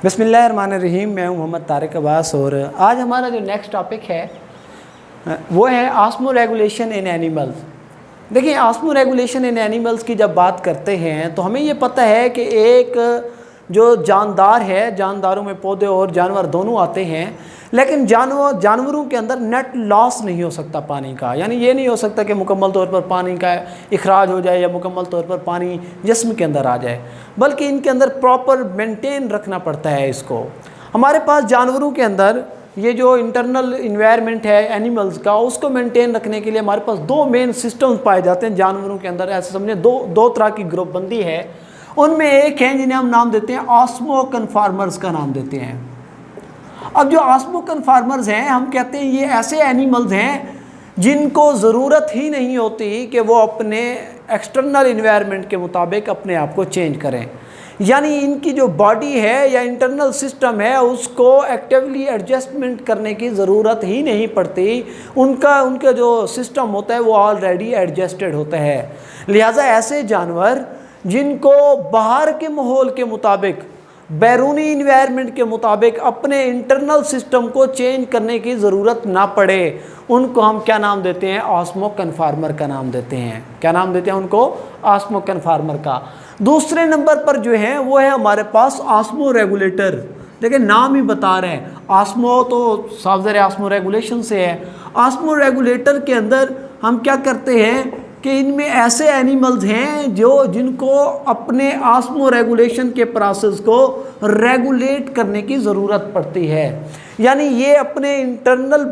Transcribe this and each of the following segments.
बिस्मिल्लाहिर्रहमानिर्रहीम। मैं हूं मोहम्मद तारिक अब्बास और आज हमारा जो नेक्स्ट टॉपिक है वो है ऑस्मो रेगुलेशन इन एनिमल्स। देखिए, ऑस्मो रेगुलेशन इन एनिमल्स की जब बात करते हैं तो हमें ये पता है कि एक जो जानदार है, जानदारों में पौधे और जानवर दोनों आते हैं, लेकिन जानवरों के अंदर नेट लॉस नहीं हो सकता पानी का। यानी ये नहीं हो सकता कि मुकम्मल तौर पर पानी का इखराज हो जाए या मुकम्मल तौर पर पानी जिस्म के अंदर आ जाए, बल्कि इनके अंदर प्रॉपर मेंटेन रखना पड़ता है इसको। हमारे पास जानवरों के अंदर ये जो इंटरनल इन्वायरमेंट है एनिमल्स का, उसको मेंटेन रखने के लिए हमारे पास दो मेन सिस्टम्स पाए जाते हैं जानवरों के अंदर। ऐसे समझे दो तरह की ग्रुप बंदी है। उनमें एक है जिन्हें हम नाम देते हैं ऑस्मो कन्फार्मर्स का नाम देते हैं। अब जो ऑस्मो कन्फार्मर्स हैं, हम कहते हैं ये ऐसे एनिमल्स हैं जिनको ज़रूरत ही नहीं होती कि वो अपने एक्सटर्नल इन्वायरमेंट के मुताबिक अपने आप को चेंज करें। यानी इनकी जो बॉडी है या इंटरनल सिस्टम है उसको एक्टिवली एडजस्टमेंट करने की ज़रूरत ही नहीं पड़ती। उनका जो सिस्टम होता है वो ऑलरेडी एडजस्टेड होता है। लिहाजा ऐसे जानवर जिनको बाहर के माहौल के मुताबिक, बैरूनी इन्वायरमेंट के मुताबिक अपने इंटरनल सिस्टम को चेंज करने की ज़रूरत ना पड़े, उनको हम क्या नाम देते हैं? ऑस्मो कन्फार्मर का नाम देते हैं। क्या नाम देते हैं उनको? ऑस्मो कन्फार्मर का। दूसरे नंबर पर जो है वो है हमारे पास ऑस्मो रेगुलेटर। देखिए, नाम ही बता रहे हैं, ऑस्मो तो साफ ज़ाहिर ऑस्मो रेगुलेशन से है। ऑस्मो रेगुलेटर के अंदर हम क्या करते हैं कि इनमें ऐसे एनिमल्स हैं जिनको अपने ऑस्मो रेगुलेशन के प्रोसेस को रेगुलेट करने की ज़रूरत पड़ती है। यानी ये अपने इंटरनल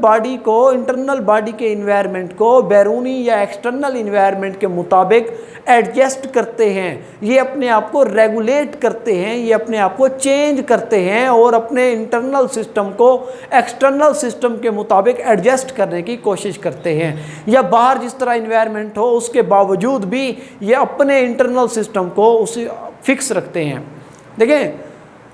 बॉडी के इन्वायरमेंट को बैरूनी या एक्सटर्नल इन्वायरमेंट के मुताबिक एडजस्ट करते हैं। ये अपने आप को रेगुलेट करते हैं, ये अपने आप को चेंज करते हैं और अपने इंटरनल सिस्टम को एक्सटर्नल सिस्टम के मुताबिक एडजस्ट करने की कोशिश करते हैं। या बाहर जिस तरह इन्वायरमेंट हो उसके बावजूद भी ये अपने इंटरनल सिस्टम को उसे फिक्स रखते हैं। देखें,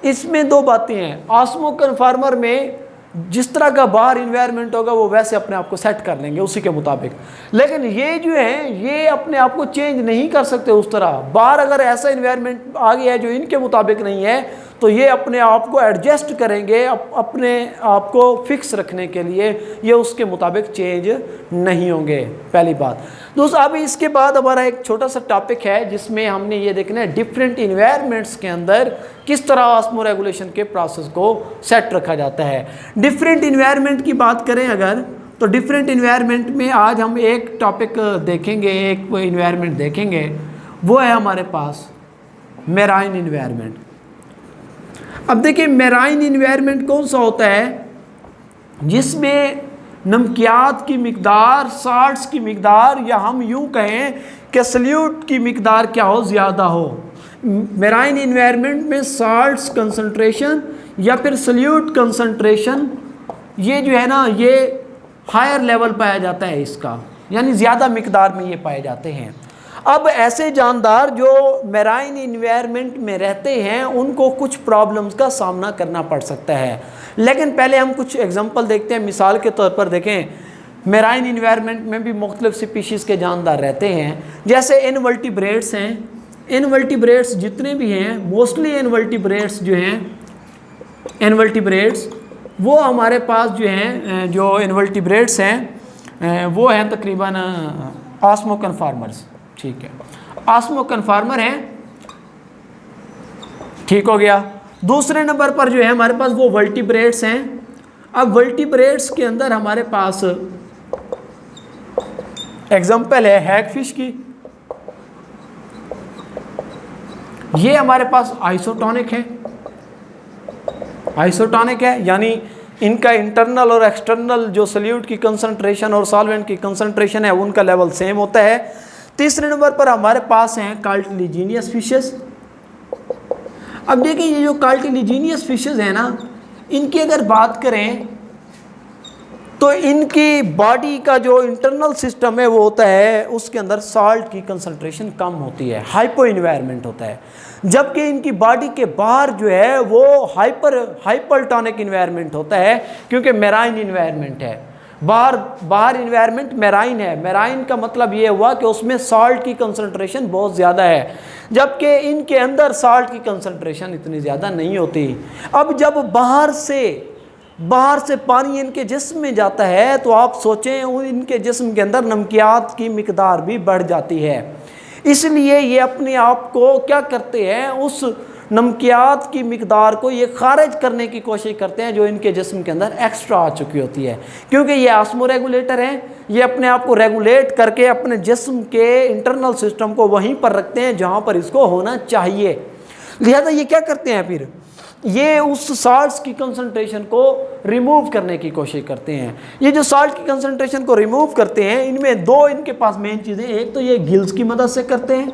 इसमें दो बातें हैं। ऑस्मो कन्फार्मर में जिस तरह का बाहर इन्वायरमेंट होगा वो वैसे अपने आप को सेट कर लेंगे उसी के मुताबिक, लेकिन ये जो है ये अपने आप को चेंज नहीं कर सकते उस तरह। बाहर अगर ऐसा इन्वायरमेंट आ गया है जो इनके मुताबिक नहीं है तो ये अपने आप को एडजस्ट करेंगे अपने आप को फिक्स रखने के लिए, ये उसके मुताबिक चेंज नहीं होंगे। पहली बात। दोस्तों, अभी इसके बाद हमारा एक छोटा सा टॉपिक है जिसमें हमने ये देखना है डिफरेंट इन्वायरमेंट्स के अंदर किस तरह ऑस्मो रेगुलेशन के प्रोसेस को सेट रखा जाता है। डिफरेंट इन्वायरमेंट की बात करें अगर, तो डिफरेंट इन्वायरमेंट में आज हम एक टॉपिक देखेंगे, एक इन्वायरमेंट देखेंगे, वो है हमारे पास मेराइन इन्वायरमेंट। अब देखिए, मेराइन इन्वायरमेंट कौन सा होता है? जिसमें नमकियात की मिकदार, साल्ट्स की मिकदार, या हम यूं कहें कि सल्यूट की मिकदार क्या हो, ज़्यादा हो। मेराइन इन्वायरमेंट में साल्ट्स कंसंट्रेशन या फिर सल्यूट कंसंट्रेशन ये जो है ना, ये हायर लेवल पाया जाता है इसका, यानी ज़्यादा मिकदार में ये पाए जाते हैं। अब ऐसे जानदार जो मेराइन इन्वायरमेंट में रहते हैं उनको कुछ प्रॉब्लम्स का सामना करना पड़ सकता है, लेकिन पहले हम कुछ एग्जांपल देखते हैं। मिसाल के तौर पर देखें, मेराइन इन्वायरमेंट में भी मुख्तलिफ स्पीशीज़ के जानदार रहते हैं, जैसे इनवर्टिब्रेट्स हैं। इनवर्टिब्रेट्स जितने भी हैं, मोस्टली इनवर्टिब्रेट्स जो हैं, इनवर्टिब्रेट्स वो हमारे पास जो हैं, जो इनवर्टिब्रेट्स हैं वो हैं तकरीबन ऑस्मो कन्फार्मर्स। ठीक है, ऑस्मो कन्फार्मर हैं। ठीक हो गया। दूसरे नंबर पर जो है हमारे पास वो वर्टिब्रेट्स हैं। अब वर्टिब्रेट्स के अंदर हमारे पास एग्जांपल है हैगफिश की। ये हमारे पास आइसोटोनिक है। आइसोटोनिक है यानी इनका इंटरनल और एक्सटर्नल जो सल्यूट की कंसंट्रेशन और सॉल्वेंट की कंसंट्रेशन है उनका लेवल सेम होता है। तीसरे नंबर पर हमारे पास हैं कार्टिलेजिनियस फिशेस। अब देखिए, ये जो कार्टिलेजिनियस फिशेस हैं ना, इनकी अगर बात करें तो इनकी बॉडी का जो इंटरनल सिस्टम है वो होता है, उसके अंदर साल्ट की कंसंट्रेशन कम होती है, हाइपो इन्वायरमेंट होता है। जबकि इनकी बॉडी के बाहर जो है वो हाइपरटोनिक इन्वायरमेंट होता है, क्योंकि मेराइन इन्वायरमेंट है। बाहर इन्वायरमेंट मेराइन है। मेराइन का मतलब ये हुआ कि उसमें साल्ट की कंसंट्रेशन बहुत ज़्यादा है, जबकि इनके अंदर साल्ट की कंसंट्रेशन इतनी ज़्यादा नहीं होती। अब जब बाहर से पानी इनके जिस्म में जाता है तो आप सोचें इनके जिस्म के अंदर नमकियात की मिकदार भी बढ़ जाती है। इसलिए ये अपने आप को क्या करते हैं, उस नमकियात की मिकदार को ये खारिज करने की कोशिश करते हैं जो इनके जिस्म के अंदर एक्स्ट्रा आ चुकी होती है। क्योंकि ये ऑस्मो रेगुलेटर हैं, ये अपने आप को रेगुलेट करके अपने जिस्म के इंटरनल सिस्टम को वहीं पर रखते हैं जहाँ पर इसको होना चाहिए। लिहाजा ये क्या करते हैं, फिर ये उस साल्ट्स की कंसंट्रेशन को रिमूव करने की कोशिश करते हैं। ये जो साल्ट की कंसंट्रेशन को रिमूव करते हैं, इनमें दो इनके पास मेन चीज़ें, एक तो ये गिल्स की मदद से करते हैं,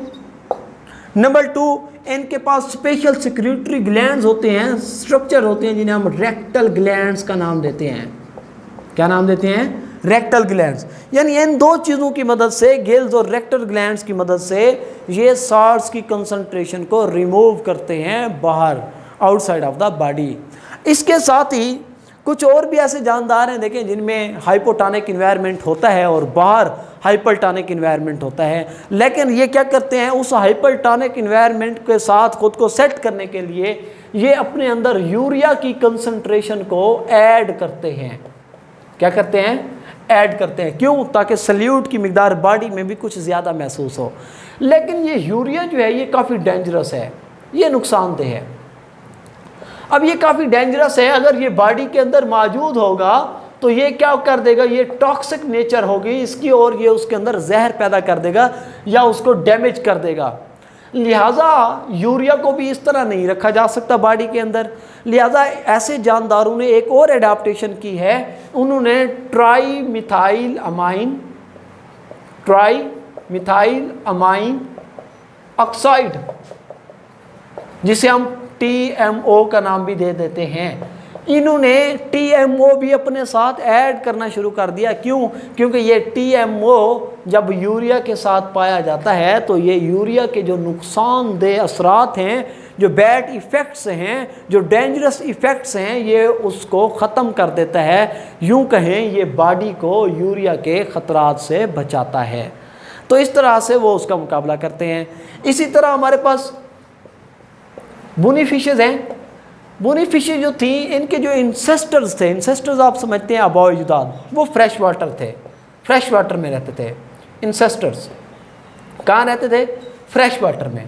नंबर 2 इनके पास स्पेशल सिक्रीटरी ग्लैंड्स होते हैं, स्ट्रक्चर होते हैं जिन्हें हम रेक्टल ग्लैंड्स का नाम देते हैं। क्या नाम देते हैं? Rectal glands. यानी इन दो चीज़ों की मदद से, गिल्स और रेक्टल ग्लैंड्स की मदद से, ये साल्ट्स की कंसंट्रेशन को रिमूव करते हैं बाहर, आउटसाइड ऑफ द बॉडी। इसके साथ ही कुछ और भी ऐसे जानदार हैं देखें जिनमें हाइपोटोनिक इन्वायरमेंट होता है और बाहर हाइपरटोनिक इन्वायरमेंट होता है। लेकिन ये क्या करते हैं, उस हाइपरटोनिक इन्वायरमेंट के साथ खुद को सेट करने के लिए ये अपने अंदर यूरिया की कंसंट्रेशन को ऐड करते हैं। क्या करते हैं? ऐड करते हैं। क्यों? ताकि सल्यूट की मिकदार बॉडी में भी कुछ ज़्यादा महसूस हो। लेकिन ये यूरिया जो है ये काफ़ी डेंजरस है, ये नुकसानदेह है। अब ये काफ़ी डेंजरस है, अगर ये बॉडी के अंदर मौजूद होगा तो ये क्या कर देगा, ये टॉक्सिक नेचर होगी इसकी और ये उसके अंदर जहर पैदा कर देगा या उसको डैमेज कर देगा। लिहाजा यूरिया को भी इस तरह नहीं रखा जा सकता बॉडी के अंदर। लिहाजा ऐसे जानदारों ने एक और एडाप्टेशन की है, उन्होंने ट्राई मिथाइल अमाइन ऑक्साइड, जिसे हम TMO का नाम भी दे देते हैं, इन्होंने TMO भी अपने साथ ऐड करना शुरू कर दिया। क्यों? क्योंकि ये TMO जब यूरिया के साथ पाया जाता है तो ये यूरिया के जो नुकसानदेह असरात हैं, जो बैड इफ़ेक्ट्स हैं, जो डेंजरस इफ़ेक्ट्स हैं, ये उसको ख़त्म कर देता है। यूँ कहें ये बॉडी को यूरिया के ख़तरात से बचाता है। तो इस तरह से वो उसका मुकाबला करते हैं। इसी तरह हमारे पास बुनी फिशेज़ हैं। बुनी फिशेज जो थी, इनके जो इंसेस्टर्स थे, इंसेस्टर्स आप समझते हैं आबाओ-ए-अजदाद, वो फ्रेश वाटर थे, फ्रेश वाटर में रहते थे। इंसेस्टर्स कहाँ रहते थे? फ्रेश वाटर में।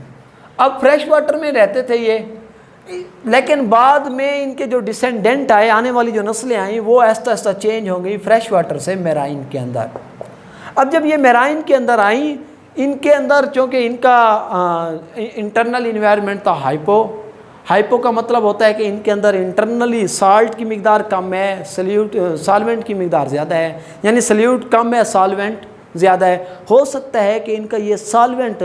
अब फ्रेश वाटर में रहते थे ये, लेकिन बाद में इनके जो डिसेंडेंट आए, आने वाली जो नस्लें आई, वो आहिस्ता आहिस्ता चेंज हो गई फ्रेश वाटर से मेराइन के अंदर। अब जब ये मेराइन के अंदर आई, इनके अंदर चूँकि इनका इंटरनल इन्वायरमेंट था हाइपो का मतलब होता है कि इनके अंदर इंटरनली साल्ट की मिकदार कम है, सॉल्वेंट की मिकदार ज़्यादा है। यानी सल्यूट कम है, सॉल्वेंट ज़्यादा है। हो सकता है कि इनका ये सॉल्वेंट,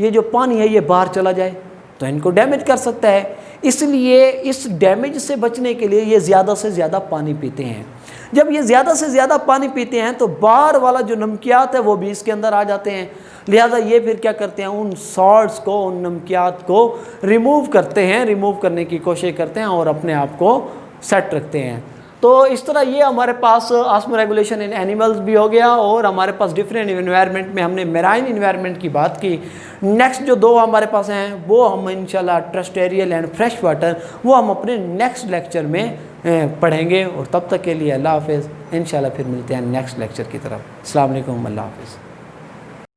ये जो पानी है, ये बाहर चला जाए तो इनको डैमेज कर सकता है। इसलिए इस डैमेज से बचने के लिए ये ज़्यादा से ज़्यादा पानी पीते हैं। जब ये ज़्यादा से ज़्यादा पानी पीते हैं तो बाहर वाला जो नमकियात है वो भी इसके अंदर आ जाते हैं। लिहाजा ये फिर क्या करते हैं, उन सॉल्ट्स को, उन नमकियात को रिमूव करते हैं, रिमूव करने की कोशिश करते हैं और अपने आप को सेट रखते हैं। तो इस तरह ये हमारे पास ऑस्मो रेगुलेशन इन एनिमल्स भी हो गया और हमारे पास डिफरेंट इन्वायरमेंट में हमने मेराइन इन्वायरमेंट की बात की। नेक्स्ट जो दो हमारे पास हैं वो हम इंशाल्लाह टेरेस्ट्रियल एंड फ्रेश वाटर, वो हम अपने नेक्स्ट लेक्चर में पढ़ेंगे। और तब तक के लिए अल्लाह हाफ़िज़। इंशाल्लाह फिर मिलते हैं नेक्स्ट लेक्चर की तरफ। अस्सलाम वालेकुम, अल्लाह हाफ़िज़।